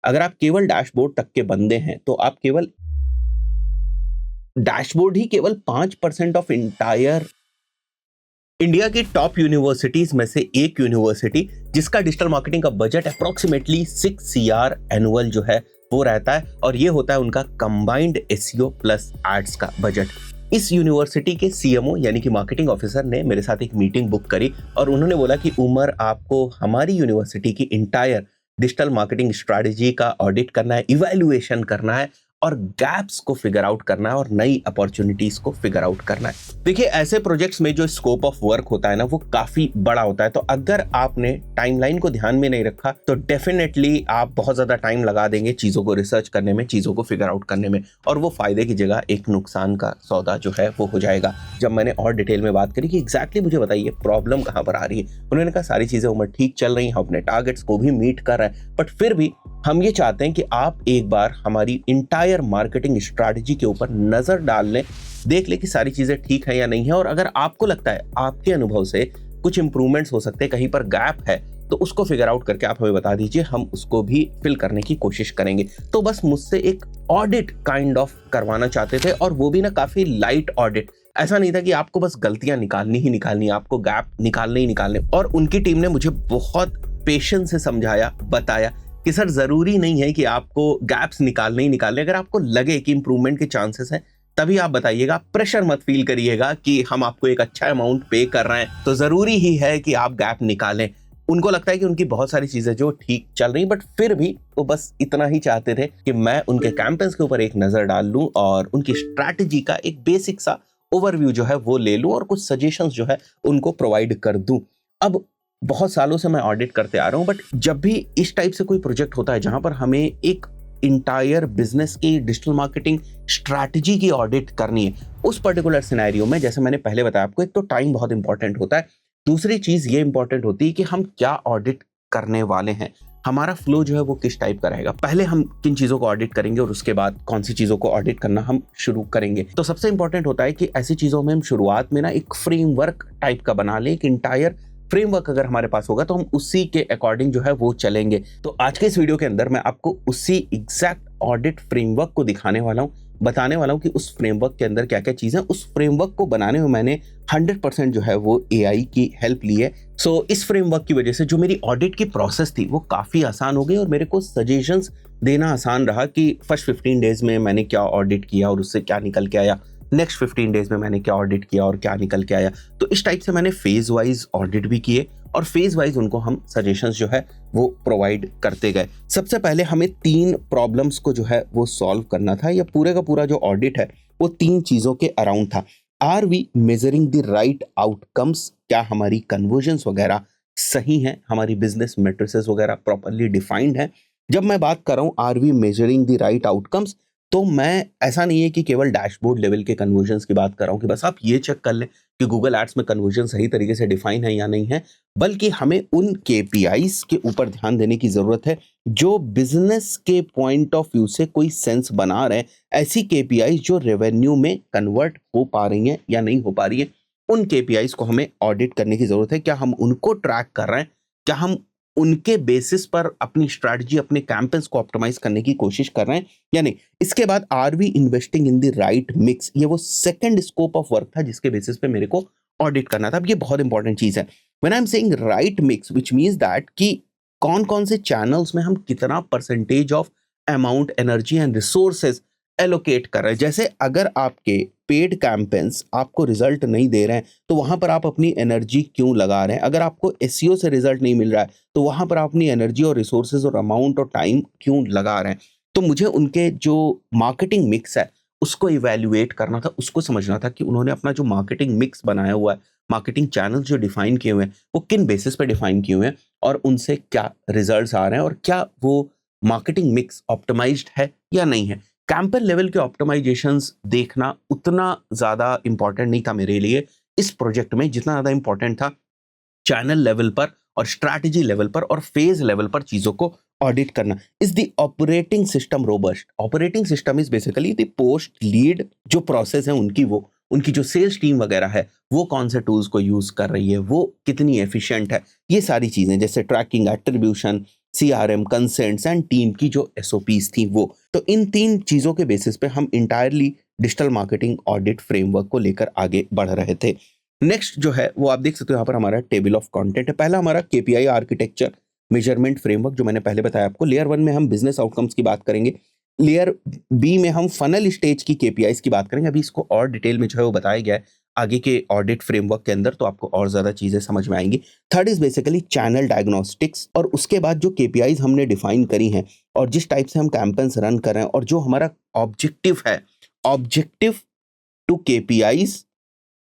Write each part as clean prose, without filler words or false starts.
अगर आप केवल डैशबोर्ड तक के बंदे हैं तो आप केवल डैशबोर्ड ही केवल 5% ऑफ इंटायर इंडिया की टॉप यूनिवर्सिटीज में से एक यूनिवर्सिटी जिसका डिजिटल मार्केटिंग का बजट अप्रोक्सीमेटली 6 CR एनुअल जो है वो रहता है, और ये होता है उनका कंबाइंड SEO प्लस एड्स का बजट। इस यूनिवर्सिटी के CMO यानी कि मार्केटिंग ऑफिसर ने मेरे साथ एक मीटिंग बुक करी और उन्होंने बोला कि उमर, आपको हमारी यूनिवर्सिटी की इंटायर डिजिटल मार्केटिंग स्ट्रैटेजी का ऑडिट करना है, इवैल्यूएशन करना है और गैप्स को फिगर आउट करना है और नई अपॉर्चुनिटीज को फिगर आउट करना है। देखिए, ऐसे प्रोजेक्ट्स में जो स्कोप ऑफ वर्क होता है ना, वो काफी बड़ा होता है। तो अगर आपने टाइमलाइन को ध्यान में नहीं रखा तो डेफिनेटली आप बहुत ज्यादा टाइम लगा देंगे चीजों को रिसर्च करने में, चीजों को फिगर आउट करने में, और वो फायदे की जगह एक नुकसान का सौदा जो है वो हो जाएगा। जब मैंने और डिटेल में बात करी कि एग्जैक्टली मुझे बताइए प्रॉब्लम कहां पर आ रही है, उन्होंने कहा सारी चीजें उमर ठीक चल रही हैं, हम अपने टारगेट्स को भी मीट कर रहे हैं, बट फिर भी हम ये चाहते हैं कि आप एक बार हमारी इंटायर मार्केटिंग स्ट्रैटेजी के ऊपर नजर डाल लें, देख लें कि सारी चीजें ठीक है या नहीं है, और अगर आपको लगता है आपके अनुभव से कुछ इंप्रूवमेंट्स हो सकते हैं, कहीं पर गैप है, तो उसको फिगर आउट करके आप हमें बता दीजिए, हम उसको भी फिल करने की कोशिश करेंगे। तो बस मुझसे एक ऑडिट काइंड ऑफ करवाना चाहते थे, और वो भी ना काफी लाइट ऑडिट। ऐसा नहीं था कि आपको बस गलतियां निकालनी ही निकालनी, आपको गैप निकालने ही निकालने। और उनकी टीम ने मुझे बहुत पेशेंस से समझाया, बताया कि सर जरूरी नहीं है कि आपको गैप्स निकालने ही निकालने, अगर आपको लगे कि इंप्रूवमेंट के चांसेस हैं तभी आप बताइएगा, प्रेशर मत फील करिएगा कि हम आपको एक अच्छा अमाउंट पे कर रहे हैं तो जरूरी ही है कि आप गैप निकालें। उनको लगता है कि उनकी बहुत सारी चीजें जो ठीक चल रही, बट फिर भी वो बस इतना ही चाहते थे कि मैं उनके कैंपेन्स के ऊपर एक नजर डाल लूं और उनकी स्ट्रैटेजी का एक बेसिक सा ओवरव्यू जो है वो ले लूं और कुछ सजेशंस जो है उनको प्रोवाइड कर दूं। अब बहुत सालों से मैं ऑडिट करते आ रहा हूं, बट जब भी इस टाइप से कोई प्रोजेक्ट होता है जहां पर हमें एक इंटायर बिजनेस की डिजिटल मार्केटिंग स्ट्रैटेजी की ऑडिट करनी है, उस पर्टिकुलर सिनेरियो में जैसे मैंने पहले बताया आपको, एक तो टाइम बहुत इंपॉर्टेंट होता है, दूसरी चीज ये इंपॉर्टेंट होती है कि हम क्या ऑडिट करने वाले हैं, हमारा फ्लो जो है वो किस टाइप का रहेगा, पहले हम किन चीजों को ऑडिट करेंगे और उसके बाद कौन सी चीजों को ऑडिट करना हम शुरू करेंगे। तो सबसे इंपॉर्टेंट होता है कि ऐसी चीजों में हम शुरुआत में ना एक फ्रेमवर्क टाइप का बना लें, एक इंटायर फ्रेमवर्क अगर हमारे पास होगा तो हम उसी के अकॉर्डिंग जो है वो चलेंगे। तो आज के इस वीडियो के अंदर मैं आपको उसी एग्जैक्ट ऑडिट फ्रेमवर्क को दिखाने वाला हूं, बताने वाला हूं कि उस फ्रेमवर्क के अंदर क्या क्या चीजें। उस फ्रेमवर्क को बनाने में मैंने 100% जो है वो AI की हेल्प ली है। सो इस फ्रेमवर्क की वजह से जो मेरी ऑडिट की प्रोसेस थी वो काफी आसान हो गई और मेरे को सजेशंस देना आसान रहा कि फर्स्ट 15 डेज में मैंने क्या ऑडिट किया और उससे क्या निकल के आया, नेक्स्ट 15 डेज में मैंने क्या ऑडिट किया और क्या निकल के आया। तो इस टाइप से मैंने फेज वाइज ऑडिट भी किए और फेज वाइज उनको हम सजेशंस जो है वो प्रोवाइड करते गए। सबसे पहले हमें 3 प्रॉब्लम्स को जो है वो सॉल्व करना था। या पूरे का पूरा जो ऑडिट है वो 3 चीजों के अराउंड था। Are we measuring the right outcomes, क्या हमारी कन्वर्जन्स वगैरह सही हैं, हमारी बिजनेस मैट्रिसेस वगैरह प्रॉपरली डिफाइंड है। जब मैं बात कर रहा हूँ are we measuring the right outcomes, तो मैं ऐसा नहीं है कि केवल डैशबोर्ड लेवल के कन्वर्जन्स की बात कर रहा हूं कि बस आप ये चेक कर लें कि गूगल एड्स में कन्वर्जन सही तरीके से डिफाइन है या नहीं है, बल्कि हमें उन KPIs के ऊपर ध्यान देने की जरूरत है जो बिजनेस के पॉइंट ऑफ व्यू से कोई सेंस बना रहे हैं। ऐसी KPIs जो रेवेन्यू में कन्वर्ट हो पा रही हैं या नहीं हो पा रही है, उन KPIs को हमें ऑडिट करने की जरूरत है। क्या हम उनको ट्रैक कर रहे हैं, क्या हम उनके बेसिस पर अपनी स्ट्रैटेजी, अपने कैंपेन्स को ऑप्टिमाइज करने की कोशिश कर रहे हैं या नहीं। इसके बाद are we investing in the right mix, ये वो सेकंड स्कोप ऑफ वर्क था जिसके बेसिस पे मेरे को ऑडिट करना था। अब ये बहुत इंपॉर्टेंट चीज है। When I am saying right mix which means that कि कौन कौन से चैनल्स में हम कितना percentage of amount, energy and resources allocate कर रहे हैं। जैसे अगर आपके पेड कैंपेन्स आपको रिजल्ट नहीं दे रहे हैं तो वहां पर आप अपनी एनर्जी क्यों लगा रहे हैं। अगर आपको SEO से रिजल्ट नहीं मिल रहा है तो वहां पर आप अपनी एनर्जी और रिसोर्सेज और अमाउंट और टाइम क्यों लगा रहे हैं। तो मुझे उनके जो मार्केटिंग मिक्स है उसको इवेल्युएट करना था, उसको समझना था कि उन्होंने अपना जो मार्केटिंग मिक्स बनाया हुआ है, मार्केटिंग चैनल जो डिफाइन किए हुए हैं, वो किन बेसिस पे डिफाइन किए हुए हैं और उनसे क्या रिजल्ट्स आ रहे हैं और क्या वो मार्केटिंग मिक्स ऑप्टिमाइज्ड है या नहीं है। कैंपेन लेवल के ऑप्टिमाइजेशंस देखना उतना ज्यादा इंपॉर्टेंट नहीं था मेरे लिए इस प्रोजेक्ट में, जितना ज्यादा इंपॉर्टेंट था चैनल लेवल पर और स्ट्रैटेजी लेवल पर और फेज लेवल पर चीजों को ऑडिट करना। Is the operating system robust. Operating system is basically the post lead जो प्रोसेस है उनकी जो सेल्स टीम वगैरह है वो कौन से टूल्स को यूज कर रही है, वो कितनी एफिशिएंट है, ये सारी चीजें जैसे tracking, attribution, CRM, consents and team की जो SOPs थी वो। तो इन 3 चीज़ों के बेसिस पे हम entirely digital marketing audit framework को लेकर आगे बढ़ रहे थे। नेक्स्ट जो है वो आप देख सकते हो यहाँ पर हमारा टेबल ऑफ कंटेंट है। पहला हमारा KPI आर्किटेक्चर मेजरमेंट फ्रेमवर्क जो मैंने पहले बताया आपको। लेयर 1 में हम बिजनेस आउटकम्स की बात करेंगे। लेयर बी में हम फनल स्टेज की KPIs की बात करेंगे। अभी इसको और डिटेल में जो है वो बताया गया है आगे के ऑडिट फ्रेमवर्क के अंदर, तो आपको और ज्यादा चीजें समझ में आएंगी। Third is basically channel diagnostics, और उसके बाद जो KPIs हमने डिफाइन करी हैं और जिस टाइप से हम कैंपेन्स रन कर रहे हैं और जो हमारा ऑब्जेक्टिव है, objective to KPIs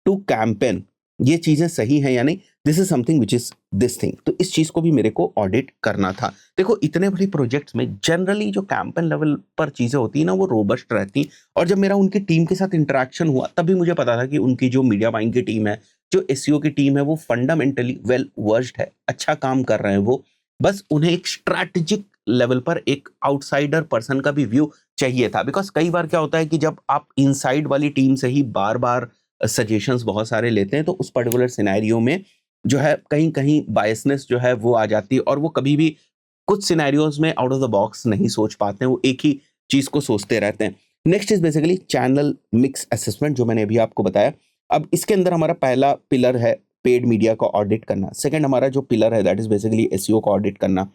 to campaign, ये चीजें सही हैं या नहीं, this is something which is this thing. तो इस चीज को भी मेरे को ऑडिट करना था। देखो इतने बड़े प्रोजेक्ट्स में जनरली जो कैंपेन लेवल पर चीजें होती है ना वो रोबस्ट रहती, और जब मेरा उनकी टीम के साथ इंटरेक्शन हुआ तभी मुझे पता था कि उनकी जो मीडिया बाइंग की टीम है, जो SEO की टीम है, वो फंडामेंटली वेल वर्स्ड है, अच्छा काम कर रहे हैं वो। बस उन्हें एक स्ट्रैटेजिक लेवल पर एक आउटसाइडर पर्सन का भी व्यू चाहिए था। बिकॉज कई बार क्या होता है कि जब आप इनसाइड वाली टीम से ही बार बार सजेशंस बहुत सारे लेते हैं तो उस पर्टिकुलर सिनेरियो में जो है कहीं कहीं बायसनेस जो है वो आ जाती है, और वो कभी भी कुछ सिनेरियोज में आउट ऑफ द बॉक्स नहीं सोच पाते हैं, वो एक ही चीज को सोचते रहते हैं। Next is basically channel mix assessment जो मैंने अभी आपको बताया। अब इसके अंदर हमारा पहला पिलर है पेड मीडिया को ऑडिट करना। सेकंड हमारा जो पिलर है दैट इज बेसिकली SEO को ऑडिट करना।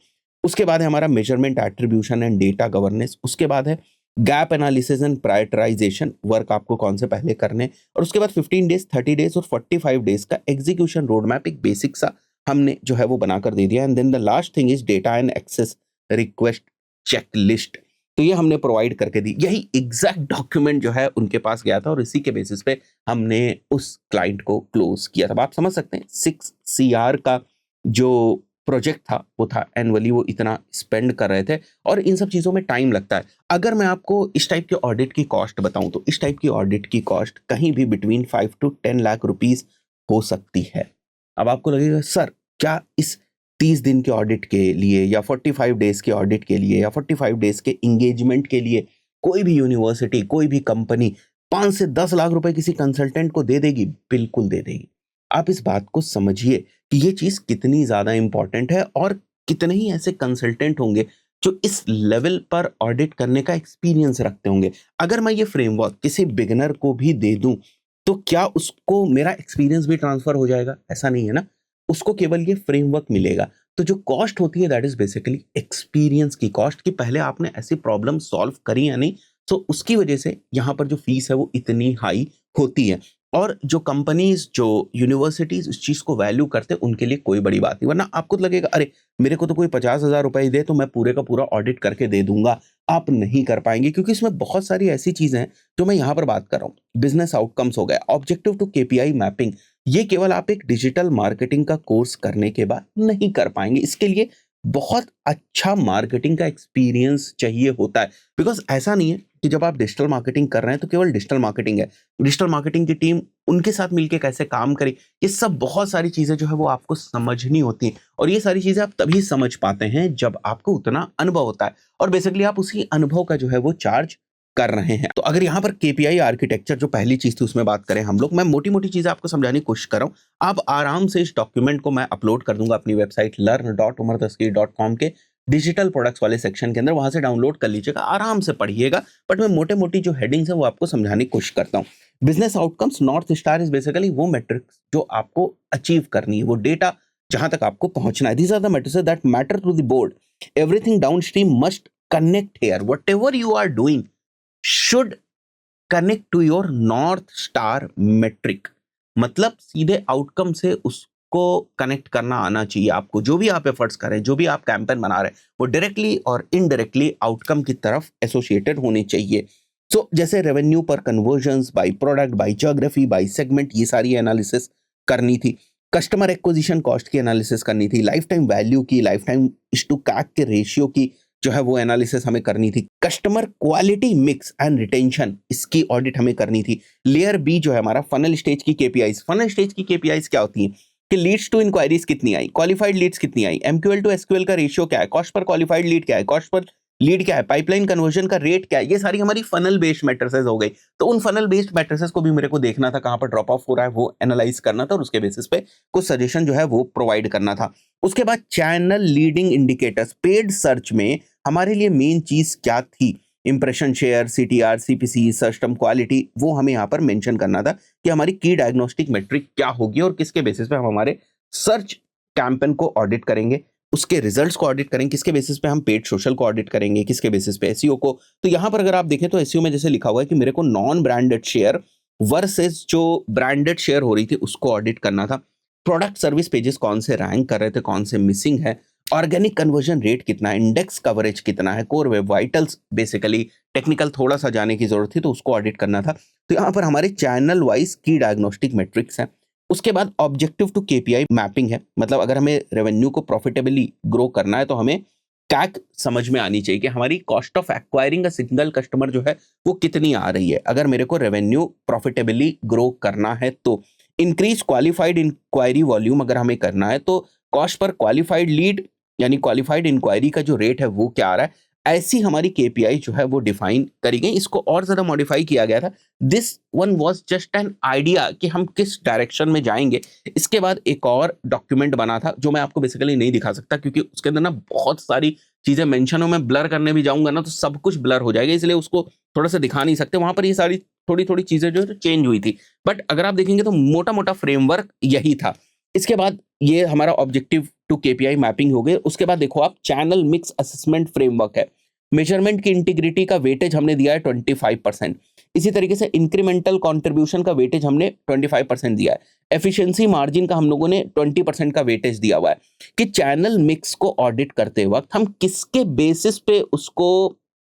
उसके बाद है हमारा measurement, attribution and data governance. उसके बाद है gap analysis and prioritisation, work आपको कौन से पहले करने, और उसके बाद 15 डेज, 30 डेज और 45 डेज का एग्जीक्यूशन रोड मैप, एक बेसिक सा हमने जो है वो बनाकर दे दिया। And then the last thing is data and access request checklist. तो ये हमने प्रोवाइड करके दी। यही एग्जैक्ट डॉक्यूमेंट जो है उनके पास गया था और इसी के बेसिस पे हमने उस क्लाइंट को क्लोज किया था। आप समझ सकते हैं 6 CR का जो प्रोजेक्ट था वो था एनुअली, वो इतना स्पेंड कर रहे थे, और इन सब चीज़ों में टाइम लगता है। अगर मैं आपको इस टाइप के ऑडिट की कॉस्ट बताऊं तो इस टाइप की ऑडिट की कॉस्ट कहीं भी बिटवीन 5 to 10 लाख रुपीस हो सकती है। अब आपको लगेगा सर क्या इस 30 दिन के ऑडिट के लिए या 45 डेज के ऑडिट के लिए या 45 डेज के इंगेजमेंट के लिए कोई भी यूनिवर्सिटी, कोई भी कंपनी 5 से 10 लाख रुपए किसी कंसल्टेंट को दे देगी? बिल्कुल दे देगी। आप इस बात को समझिए कि ये चीज कितनी ज्यादा इंपॉर्टेंट है, और कितने ही ऐसे कंसल्टेंट होंगे जो इस लेवल पर ऑडिट करने का एक्सपीरियंस रखते होंगे। अगर मैं ये फ्रेमवर्क किसी बिगिनर को भी दे दूं तो क्या उसको मेरा एक्सपीरियंस भी ट्रांसफर हो जाएगा? ऐसा नहीं है ना, उसको केवल ये फ्रेमवर्क मिलेगा। तो जो कॉस्ट होती है दैट इज बेसिकली एक्सपीरियंस की कॉस्ट, कि पहले आपने ऐसी प्रॉब्लम सॉल्व करी या नहीं, तो उसकी वजह से यहाँ पर जो फीस है वो इतनी हाई होती है। और जो कंपनीज, जो यूनिवर्सिटीज इस चीज को वैल्यू करते हैं उनके लिए कोई बड़ी बात नहीं। वरना आपको तो लगेगा अरे मेरे को तो कोई 50,000 रुपए दे तो मैं पूरे का पूरा ऑडिट करके दे दूंगा। आप नहीं कर पाएंगे, क्योंकि इसमें बहुत सारी ऐसी चीजें हैं जो मैं यहाँ पर बात कर रहा हूँ। बिजनेस आउटकम्स हो गए, ऑब्जेक्टिव टू KPI मैपिंग, ये केवल आप एक डिजिटल मार्केटिंग का कोर्स करने के बाद नहीं कर पाएंगे। इसके लिए बहुत अच्छा मार्केटिंग का एक्सपीरियंस चाहिए होता है। बिकॉज ऐसा नहीं है कि जब आप डिजिटल मार्केटिंग कर रहे हैं तो केवल डिजिटल मार्केटिंग है। डिजिटल मार्केटिंग की टीम उनके साथ मिलकर कैसे काम करे, ये सब बहुत सारी चीजें जो है वो आपको समझनी होती हैं, और ये सारी चीजें आप तभी समझ पाते हैं जब आपको उतना अनुभव होता है, और बेसिकली आप उसी अनुभव का जो है वो चार्ज कर रहे हैं। तो अगर यहाँ पर KPI आर्किटेक्चर जो पहली चीज थी उसमें बात करें हम लोग, मैं मोटी मोटी चीजें आपको समझाने की कोशिश कर रहा हूँ। आप आराम से इस डॉक्यूमेंट को मैं अपलोड कर दूंगा अपनी वेबसाइट learn.umardaskir.com के डिजिटल प्रोडक्ट्स वाले सेक्शन के अंदर, वहां से डाउनलोड कर लीजिएगा, आराम से पढ़िएगा। बट मैं मोटे मोटी जो हेडिंग्स है वो आपको समझाने की कोशिश करता हूँ। Business outcomes, north star is basically वो मेट्रिक्स जो आपको अचीव करनी है, वो डेटा जहां तक आपको पहुंचना है। These are the matters that matter to the board. Everything downstream must connect here. Whatever you are doing should connect to your north star metric. मतलब सीधे आउटकम से उसको कनेक्ट करना आना चाहिए आपको। जो भी आप एफर्ट्स करें, जो भी आप कैंपेन बना रहे हैं, वो डायरेक्टली और इनडायरेक्टली आउटकम की तरफ एसोसिएटेड होने चाहिए। सो जैसे रेवेन्यू पर conversions, by product, by geography, by segment, ये सारी एनालिसिस करनी थी। कस्टमर एक्विजिशन कॉस्ट की एनालिसिस करनी थी। लाइफ टाइम वैल्यू की, लाइफ टाइम टू कैक के रेशियो की जो है वो एनालिसिस हमें करनी थी। Customer quality mix and retention, इसकी ऑडिट हमें करनी थी। लेयर बी जो है हमारा फनल स्टेज की KPIs। फनल स्टेज की KPIs क्या होती हैं कि लीड्स टू इंक्वायरीज कितनी आई, क्वालिफाइड लीड्स कितनी आई, MQL टू SQL का रेशियो क्या है, कॉस्ट पर क्वालिफाइड लीड क्या है, कॉस्ट पर लीड क्या है, पाइपलाइन कन्वर्जन का रेट क्या है, ये सारी हमारी फनल बेस्ड मैट्रिसेस हो गई। तो उन फनल बेस्ड मैट्रिसेस को भी मेरे को देखना था, कहाँ पर ड्रॉप ऑफ हो रहा है वो एनालाइज करना था और उसके बेसिस पे कुछ सजेशन जो है वो प्रोवाइड करना था। उसके बाद channel leading indicators, paid search में हमारे लिए मेन चीज क्या थी, impression share, CTR, CPC, search term quality, वो हमें यहाँ पर मेंशन करना था कि हमारी की डायग्नोस्टिक मेट्रिक क्या होगी और किसके बेसिस पे हम हमारे सर्च कैंपेन को ऑडिट करेंगे, उसके रिजल्ट्स को ऑडिट करेंगे, किसके बेसिस पे हम पेड सोशल को ऑडिट करेंगे, किसके बेसिस पे एसईओ को। तो यहाँ पर अगर आप देखें तो एसईओ में जैसे लिखा हुआ है कि मेरे को नॉन ब्रांडेड शेयर वर्सेस जो ब्रांडेड शेयर हो रही थी उसको ऑडिट करना था। प्रोडक्ट सर्विस पेजेस कौन से रैंक कर रहे थे, कौन से मिसिंग है, ऑर्गेनिक कन्वर्जन रेट कितना है, इंडेक्स कवरेज कितना है, core web vitals, basically technical थोड़ा सा जाने की जरूरत थी तो उसको ऑडिट करना था। तो यहाँ पर हमारे चैनल वाइज की डायग्नोस्टिक मेट्रिक्स हैं। उसके बाद ऑब्जेक्टिव टू केपीआई मैपिंग है, मतलब अगर हमें रेवेन्यू को प्रॉफिटेबली ग्रो करना है तो हमें कैक समझ में आनी चाहिए कि हमारी cost of acquiring a single customer जो है वो कितनी आ रही है। अगर मेरे को रेवेन्यू प्रॉफिटेबली ग्रो करना है तो इंक्रीज क्वालिफाइड इंक्वायरी वॉल्यूम अगर हमें करना है तो कॉस्ट पर क्वालिफाइड लीड यानी क्वालिफाइड इंक्वायरी का जो रेट है वो क्या आ रहा है, ऐसी हमारी केपीआई जो है वो डिफाइन करी गई। इसको और ज्यादा मॉडिफाई किया गया था। This one was just an idea कि हम किस डायरेक्शन में जाएंगे। इसके बाद एक और डॉक्यूमेंट बना था जो मैं आपको बेसिकली नहीं दिखा सकता क्योंकि उसके अंदर ना बहुत सारी चीजें मेंशन हो, मैं ब्लर करने भी जाऊंगा ना तो सब कुछ ब्लर हो जाएगा, इसलिए उसको थोड़ा सा दिखा नहीं सकते। वहां पर ये सारी थोड़ी थोड़ी चीजें जो चेंज हुई थी, बट अगर आप देखेंगे तो मोटा मोटा फ्रेमवर्क यही था। इसके बाद ये हमारा ऑब्जेक्टिव टू केपीआई मैपिंग हो गए। उसके बाद देखो आप, चैनल मिक्स असेसमेंट फ्रेमवर्क है। मेजरमेंट की इंटीग्रिटी का वेटेज हमने दिया है 25%। इसी तरीके से इंक्रीमेंटल कंट्रीब्यूशन का वेटेज हमने 25% दिया है। एफिशिएंसी मार्जिन का हम लोगों ने 20% का वेटेज दिया हुआ है कि चैनल मिक्स को ऑडिट करते वक्त हम किसके बेसिस पे उसको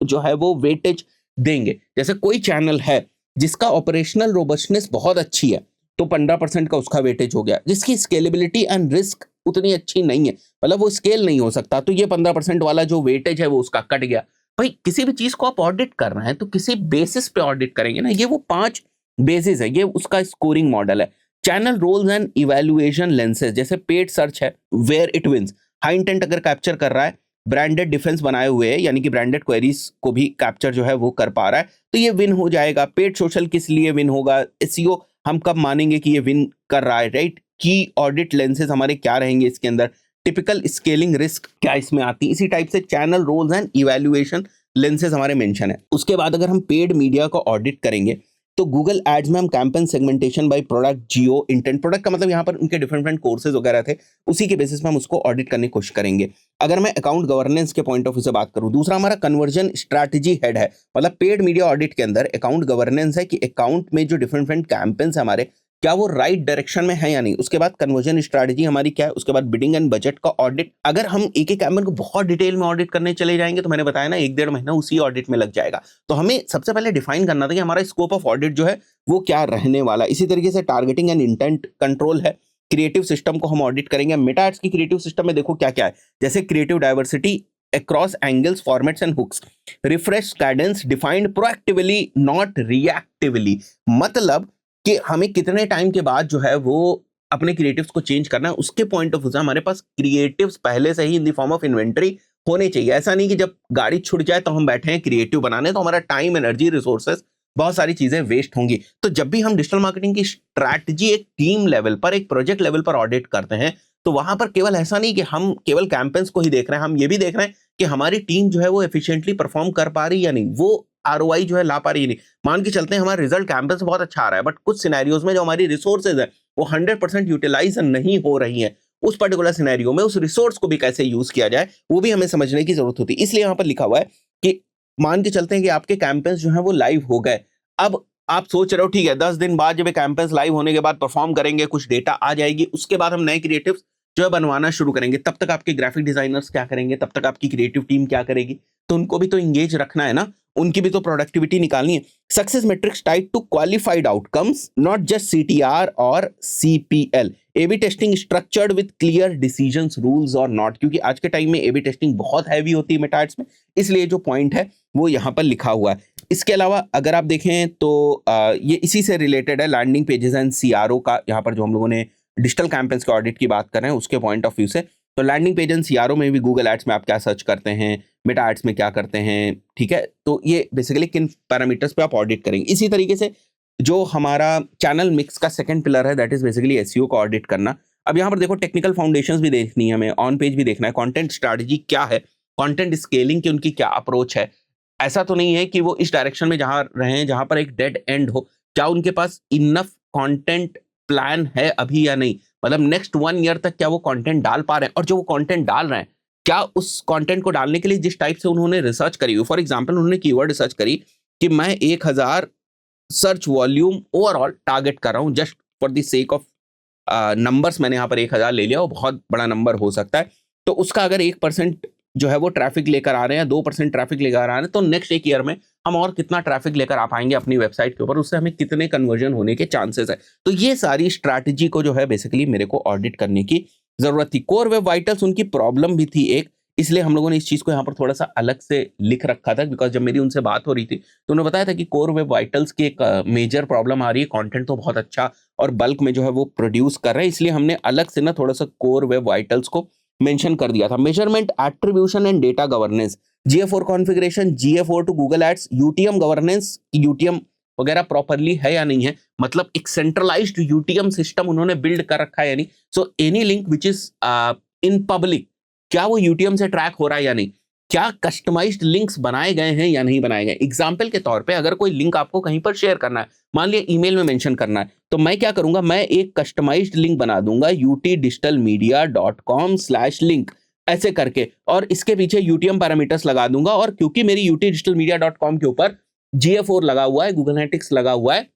जो है वो वेटेज देंगे। जैसे कोई चैनल है जिसका ऑपरेशनल रोबस्टनेस बहुत अच्छी है तो 15% का उसका वेटेज हो गया, जिसकी स्केलेबिलिटी एंड रिस्क उतनी अच्छी नहीं है, मतलब वो स्केल नहीं हो सकता, तो ये 15% वाला जो वेटेज है वो उसका कट गया। भाई किसी भी चीज को आप ऑडिट कर रहे हैं तो किसी बेसिस पे ऑडिट करेंगे ना, ये वो 5 बेसिस है, ये उसका स्कोरिंग मॉडल है। Channel roles and evaluation lenses, जैसे पेड सर्च है where it wins, high intent अगर कैप्चर कर रहा है, ब्रांडेड डिफेंस बनाए हुए है यानी कि ब्रांडेड क्वेरीज को भी कैप्चर जो है वो कर पा रहा है तो ये विन हो जाएगा। पेड सोशल किस लिए विन होगा, एसईओ हम कब मानेंगे कि ये विन कर रहा है, राइट। की ऑडिट लेंसेज हमारे क्या रहेंगे इसके अंदर, टिपिकल स्केलिंग रिस्क क्या इसमें आती है, इसी टाइप से channel roles and evaluation lenses हमारे मेंशन है। उसके बाद अगर हम पेड मीडिया को ऑडिट करेंगे तो गूगल एड्स में हम campaign segmentation by product, Jio intent, product का मतलब यहाँ पर उनके डिफरेंट डिफरेंट कोर्सेज वगैरह थे, उसी के बेसिस पे हम उसको ऑडिट करने की कोशिश करेंगे। अगर मैं अकाउंट गवर्नेंस के पॉइंट ऑफ व्यू से बात करूं, दूसरा हमारा कन्वर्जन स्ट्रैटेजी हेड है, मतलब पेड मीडिया ऑडिट के अंदर अकाउंट गवर्नेंस है कि अकाउंट में जो डिफरेंट डिफरेंट कैंपेन्स हमारे क्या वो राइट डायरेक्शन में है या नहीं। उसके बाद कन्वर्जन स्ट्रैटेजी हमारी क्या है, उसके बाद बिडिंग एंड बजट का ऑडिट। अगर हम एक एक कैंपेन को बहुत डिटेल में ऑडिट करने चले जाएंगे तो मैंने बताया ना 1-1.5 महीना उसी ऑडिट में लग जाएगा। तो हमें सबसे पहले डिफाइन करना था कि हमारा स्कोप ऑफ ऑडिट जो है वो क्या रहने वाला। इसी तरीके से टारगेटिंग एंड इंटेंट कंट्रोल है, क्रिएटिव सिस्टम को हम ऑडिट करेंगे। मेटा एड्स की क्रिएटिव सिस्टम में देखो क्या क्या है, जैसे creative diversity across angles, formats and hooks, refresh cadence defined proactively not reactively, मतलब कि हमें कितने टाइम के बाद जो है वो अपने क्रिएटिव्स को चेंज करना है, उसके पॉइंट ऑफ व्यू से हमारे पास क्रिएटिव्स पहले से ही in the form of inventory होने चाहिए। ऐसा नहीं कि जब गाड़ी छूट जाए तो हम बैठे हैं क्रिएटिव बनाने, तो हमारा टाइम, एनर्जी, रिसोर्सेस, बहुत सारी चीजें वेस्ट होंगी। तो जब भी हम डिजिटल मार्केटिंग की स्ट्रैटेजी एक टीम लेवल पर, एक प्रोजेक्ट लेवल पर ऑडिट करते हैं तो वहां पर केवल ऐसा नहीं कि हम केवल कैंपेन्स को ही देख रहे हैं, हम ये भी देख रहे हैं कि हमारी टीम जो है वो एफिशिएंटली परफॉर्म कर पा रही है या नहीं, वो आरओआई जो है ला पा रही है नहीं। मान के चलते हैं हमारा रिजल्ट कैंपस से बहुत अच्छा आ रहा है बट कुछ सिनेरियोज में जो हमारी रिसोर्सेज है वो 100% यूटिलाइज नहीं हो रही है, उस पर्टिकुलर सिनेरियो में उस रिसोर्स को भी कैसे यूज किया जाए वो भी हमें समझने की जरूरत होती है। इसलिए यहाँ पर लिखा हुआ है कि मान के चलते हैं कि आपके कैंपेन्स जो है वो लाइव हो गए। अब आप सोच रहे हो ठीक है 10 दिन बाद जब कैंपेन्स लाइव होने के बाद परफॉर्म करेंगे, कुछ डेटा आ जाएगी, उसके बाद हम नए क्रिएटिव्स जो है बनवाना शुरू करेंगे, तब तक आपके ग्राफिक डिजाइनर्स क्या करेंगे, तब तक आपकी क्रिएटिव टीम क्या करेगी, तो उनको भी तो इंगेज रखना है ना, उनकी भी तो प्रोडक्टिविटी निकालनी है। Success metrics tied to qualified outcomes, not just CTR और CPL. A B testing structured with clear decisions, rules और नॉट, क्योंकि आज के टाइम में एबी टेस्टिंग बहुत हैवी होती है मेटाड्स में, इसलिए जो पॉइंट है वो यहाँ पर लिखा हुआ है। इसके अलावा अगर आप देखें तो ये इसी से रिलेटेड है, लैंडिंग पेजेस एंड सीआरओ का, यहाँ पर जो हम लोगों ने डिजिटल कैंपेन्स के ऑडिट की बात कर रहे हैं उसके पॉइंट ऑफ व्यू से तो लैंडिंग पेज एंड सीआरओ में भी गूगल एड्स में आप क्या सर्च करते हैं, मेटा एड्स में क्या करते हैं, ठीक है। तो ये बेसिकली किन पैरामीटर्स पे आप ऑडिट करेंगे। इसी तरीके से जो हमारा चैनल मिक्स का सेकंड पिलर है, दैट इज बेसिकली एसईओ को ऑडिट करना। अब यहाँ पर देखो टेक्निकल फाउंडेशंस भी देखनी है हमें, ऑन पेज भी देखना है, कंटेंट स्ट्रैटेजी क्या है, कंटेंट स्केलिंग की उनकी क्या अप्रोच है। ऐसा तो नहीं है कि वो इस डायरेक्शन में जहां रहे जहां पर एक डेड एंड हो, क्या उनके पास इनफ कंटेंट प्लान है अभी या नहीं, मतलब नेक्स्ट 1 ईयर तक क्या वो कंटेंट डाल पा रहे हैं, और जो वो कंटेंट डाल रहे हैं क्या उस कंटेंट को डालने के लिए जिस टाइप से उन्होंने रिसर्च करी, फॉर एग्जांपल उन्होंने कीवर्ड रिसर्च करी कि मैं 1000 सर्च वॉल्यूम ओवरऑल टारगेट कर रहा हूं, just for the sake of numbers मैंने यहाँ पर 1000 ले लिया, वो बहुत बड़ा नंबर हो सकता है। तो उसका अगर 1% जो है वो ट्रैफिक लेकर आ रहे हैं, 2% ट्रैफिक लेकर आ रहे हैं, तो नेक्स्ट 1 ईयर में हम और कितना ट्रैफिक लेकर आ पाएंगे अपनी वेबसाइट के ऊपर, उससे हमें कितने कन्वर्जन होने के चांसेस है। तो ये सारी स्ट्रैटेजी को जो है बेसिकली मेरे को ऑडिट करने की जरूरत थी। कोर वेब वाइटल्स उनकी प्रॉब्लम भी थी एक, इसलिए हम लोगों ने इस चीज को यहाँ पर थोड़ा सा अलग से लिख रखा था, बिकॉज जब मेरी उनसे बात हो रही थी तो उन्होंने बताया था कि कोर वेब वाइटल्स की एक मेजर प्रॉब्लम आ रही है, कंटेंट तो बहुत अच्छा और बल्क में जो है वो प्रोड्यूस कर रहे हैं, इसलिए हमने अलग से ना थोड़ा सा कोर वेब वाइटल्स को मेंशन कर दिया था। Measurement, attribution and data governance, GA4 configuration, GA4 to Google Ads, UTM governance, UTM वगैरह प्रॉपरली है या नहीं है, मतलब एक सेंट्रलाइज्ड यूटीएम सिस्टम उन्होंने बिल्ड कर रखा है या नहीं। So any link which is in public, क्या वो यूटीएम से ट्रैक हो रहा है या नहीं, क्या कस्टमाइज्ड लिंक्स बनाए गए हैं या नहीं बनाए गए। एग्जाम्पल के तौर पे अगर कोई लिंक आपको कहीं पर शेयर करना है, मान लिया ईमेल में मेंशन करना है, तो मैं क्या करूंगा, मैं एक कस्टमाइज्ड लिंक बना दूंगा utdigitalmedia.com/link ऐसे करके, और इसके पीछे यूटीएम पैरामीटर्स लगा दूंगा। और क्योंकि मेरी utdigitalmedia.com के ऊपर GA4 लगा हुआ है, गूगल एनालिटिक्स लगा हुआ है,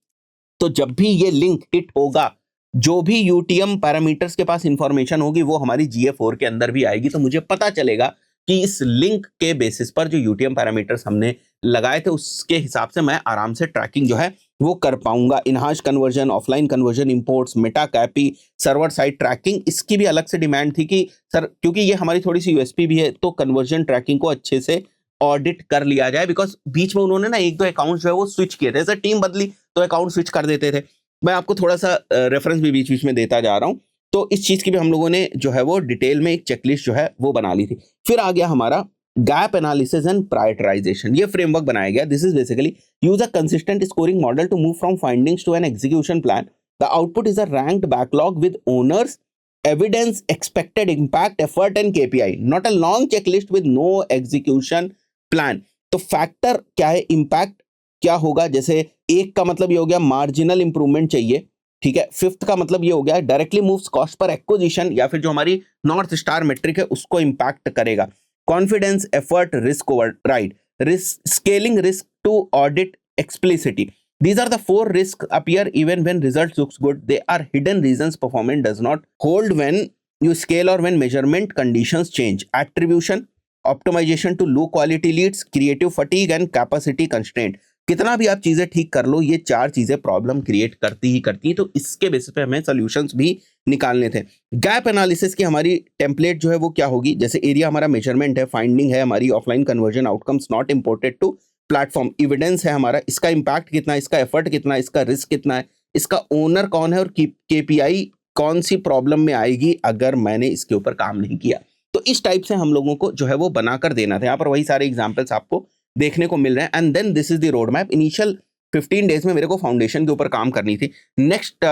तो जब भी ये लिंक हिट होगा, जो भी यूटीएम पैरामीटर्स के पास इंफॉर्मेशन होगी वो हमारी GA4 के अंदर भी आएगी, तो मुझे पता चलेगा कि इस लिंक के बेसिस पर जो यूटीएम पैरामीटर्स हमने लगाए थे उसके हिसाब से मैं आराम से ट्रैकिंग जो है वो कर पाऊंगा। Enhance conversion, offline conversion, imports, Meta CAPI, server side tracking, इसकी भी अलग से डिमांड थी कि सर क्योंकि ये हमारी थोड़ी सी यूएसपी भी है, तो कन्वर्जन ट्रैकिंग को अच्छे से ऑडिट कर लिया जाए, बिकॉज बीच में उन्होंने ना 1-2 अकाउंट जो है वो स्विच किए थे, जैसे टीम बदली तो अकाउंट स्विच कर देते थे। मैं आपको थोड़ा सा रेफरेंस भी बीच बीच में देता जा रहा हूं, तो इस चीज की भी हम लोगों ने जो है वो डिटेल में एक चेकलिस्ट जो है वो बना ली थी। फिर आ गया हमारा गैप एनालिसिस एंड प्रायोरिटाइजेशन, ये फ्रेमवर्क बनाया गया। This is basically use a consistent scoring model to move from findings to an execution plan. The output is a ranked backlog with owners, evidence, expected impact, effort and KPI, not a long checklist with no execution plan। तो factor क्या है, impact क्या होगा, जैसे एक का मतलब ये हो गया मार्जिनल इंप्रूवमेंट चाहिए, ठीक है। फिफ्थ का मतलब ये हो गया directly moves cost per acquisition, या फिर जो हमारी नॉर्थ स्टार मेट्रिक है उसको इम्पैक्ट करेगा। Confidence, effort, risk override, risk scaling, risk to audit, explicitly. These are the 4 risks appear even when results looks good. They are hidden reasons performance does not hold when you scale or when measurement conditions change. Attribution, optimization to low quality leads, creative fatigue and capacity constraint। कितना भी आप चीजें ठीक कर लो, ये 4 चीजें problem create करती ही करती, तो इसके बेसिस पे हमें सॉल्यूशंस भी निकालने थे। गैप एनालिसिस की हमारी टेम्पलेट जो है वो क्या होगी, जैसे एरिया हमारा मेजरमेंट है, फाइंडिंग है हमारी offline conversion outcomes not imported to platform, evidence है हमारा, इसका इंपैक्ट कितना है, इसका एफर्ट कितना है, इसका रिस्क कितना है, इसका ओनर कौन है, और KPI कौन सी प्रॉब्लम में आएगी अगर मैंने इसके ऊपर काम नहीं किया। तो इस टाइप से हम लोगों को जो है वो बनाकर देना था। यहाँ पर वही सारे एग्जांपल्स आपको देखने को मिल रहे हैं। And then this is the road map. Initial 15 days में मेरे को फाउंडेशन के ऊपर काम करनी थी, नेक्स्ट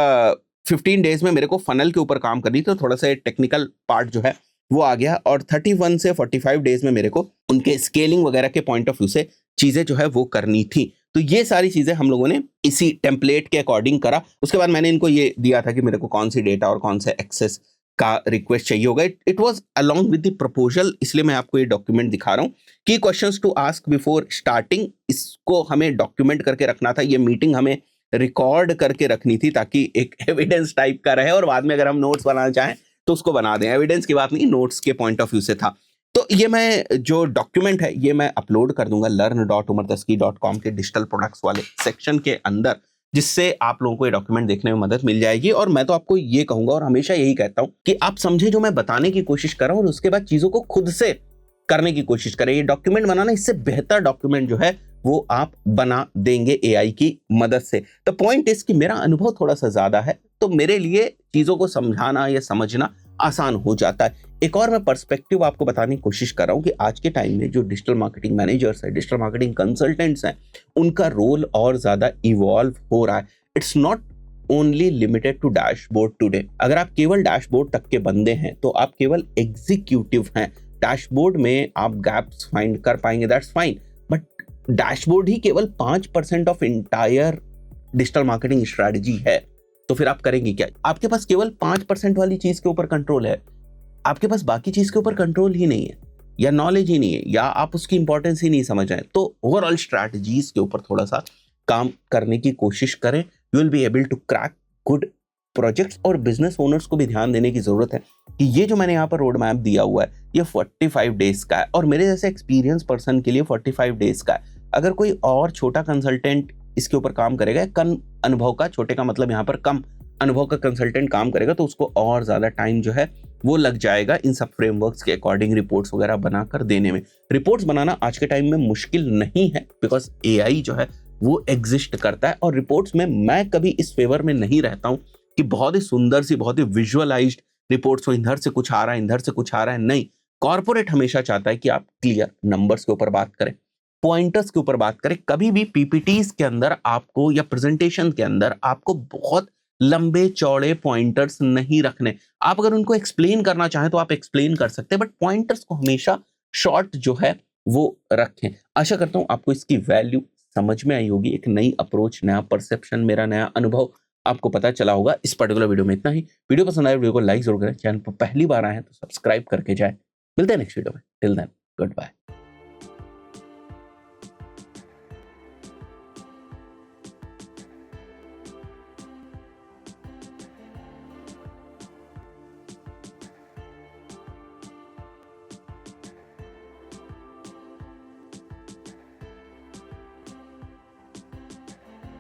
15 डेज में मेरे को फनल के ऊपर काम करनी थी, तो थोड़ा सा टेक्निकल पार्ट जो है वो आ गया, और 31 से 45 डेज में मेरे को उनके स्केलिंग वगैरह के पॉइंट ऑफ व्यू से चीजें जो है वो करनी थी। तो ये सारी चीजें हम लोगों ने इसी टेम्पलेट के अकॉर्डिंग करा। उसके बाद मैंने इनको ये दिया था कि मेरे को कौन सी डेटा और कौन से एक्सेस का रिक्वेस्ट चाहिए होगा। It was along with the proposal, इसलिए मैं आपको ये डॉक्यूमेंट दिखा रहा हूँ। Key questions to ask before starting, इसको हमें डॉक्यूमेंट करके रखना था। ये मीटिंग हमें रिकॉर्ड करके रखनी थी ताकि एक एविडेंस टाइप का रहे, और बाद में अगर हम नोट्स बनाना चाहें तो उसको बना दें। एविडेंस की बात नहीं, नोट्स के पॉइंट ऑफ व्यू से था। तो ये मैं जो डॉक्यूमेंट है ये मैं अपलोड कर दूंगा learn.umartasky.com के डिजिटल प्रोडक्ट्स वाले सेक्शन के अंदर, जिससे आप लोगों को ये डॉक्यूमेंट देखने में मदद मिल जाएगी। और मैं तो आपको ये कहूंगा और हमेशा यही कहता हूं कि आप समझे जो मैं बताने की कोशिश कर रहा हूं, और उसके बाद चीजों को खुद से करने की कोशिश करें। ये डॉक्यूमेंट बनाना, इससे बेहतर डॉक्यूमेंट जो है वो आप बना देंगे AI की मदद से। तो पॉइंट इज कि मेरा अनुभव थोड़ा सा ज्यादा है, तो मेरे लिए चीजों को समझाना या समझना आसान हो जाता है। एक और मैं पर्सपेक्टिव आपको बताने की कोशिश कर रहा हूँ कि आज के टाइम में जो डिजिटल मार्केटिंग मैनेजर्स हैं, डिजिटल मार्केटिंग कंसल्टेंट्स हैं, उनका रोल और ज़्यादा इवॉल्व हो रहा है। It's not only limited to dashboard today. अगर आप केवल डैशबोर्ड तक के बंदे हैं तो आप केवल एग्जीक्यूटिव हैं। डैशबोर्ड में आप गैप्स फाइंड कर पाएंगे, दैट्स फाइन, बट डैशबोर्ड ही केवल 5% of entire digital marketing strategy है। तो फिर आप करेंगे क्या? आपके पास केवल 5% वाली चीज के ऊपर कंट्रोल है, आपके पास बाकी चीज के ऊपर कंट्रोल ही नहीं है, या नॉलेज ही नहीं है, या आप उसकी इंपॉर्टेंस ही नहीं समझ रहे हैं। तो ओवरऑल स्ट्रैटेजीज के ऊपर थोड़ा सा काम करने की कोशिश करें। You will be able to crack good projects. और बिजनेस ओनर्स को भी ध्यान देने की जरूरत है कि ये जो मैंने यहाँ पर रोड मैप दिया हुआ है ये 45 डेज का है, और मेरे जैसे एक्सपीरियंस पर्सन के लिए 45 डेज का है। अगर कोई और छोटा कंसल्टेंट इसके ऊपर काम करेगा, कम अनुभव का, छोटे का मतलब यहाँ पर कम अनुभव का कंसल्टेंट काम करेगा, तो उसको और ज्यादा टाइम जो है वो लग जाएगा इन सब फ्रेमवर्क्स के अकॉर्डिंग रिपोर्ट्स वगैरह बनाकर देने में। रिपोर्ट्स बनाना आज के टाइम में मुश्किल नहीं है, बिकॉज एआई जो है वो एग्जिस्ट करता है। और रिपोर्ट्स में मैं कभी इस फेवर में नहीं रहता हूं कि बहुत ही सुंदर सी, बहुत ही विजुअलाइज्ड रिपोर्ट्स हो, इधर से कुछ आ रहा है, इधर से कुछ आ रहा है, नहीं। कॉर्पोरेट हमेशा चाहता है कि आप क्लियर नंबर्स के ऊपर बात करें, पॉइंटर्स के ऊपर बात करें। कभी भी पीपीटीज के अंदर आपको या प्रेजेंटेशन के अंदर आपको बहुत लंबे चौड़े पॉइंटर्स नहीं रखने। आप अगर उनको एक्सप्लेन करना चाहें तो आप एक्सप्लेन कर सकते हैं, बट पॉइंटर्स को हमेशा शॉर्ट जो है वो रखें। आशा करता हूं आपको इसकी वैल्यू समझ में आई होगी। एक नई अप्रोच, नया परसेप्शन, मेरा नया अनुभव आपको पता चला होगा। इस पर्टिकुलर वीडियो में इतना ही। वीडियो पसंद आए वीडियो को लाइक जरूर करें, चैनल पर पहली बार आए हैं तो सब्सक्राइब करके जाए। मिलते हैं नेक्स्ट वीडियो में। Till then, good bye.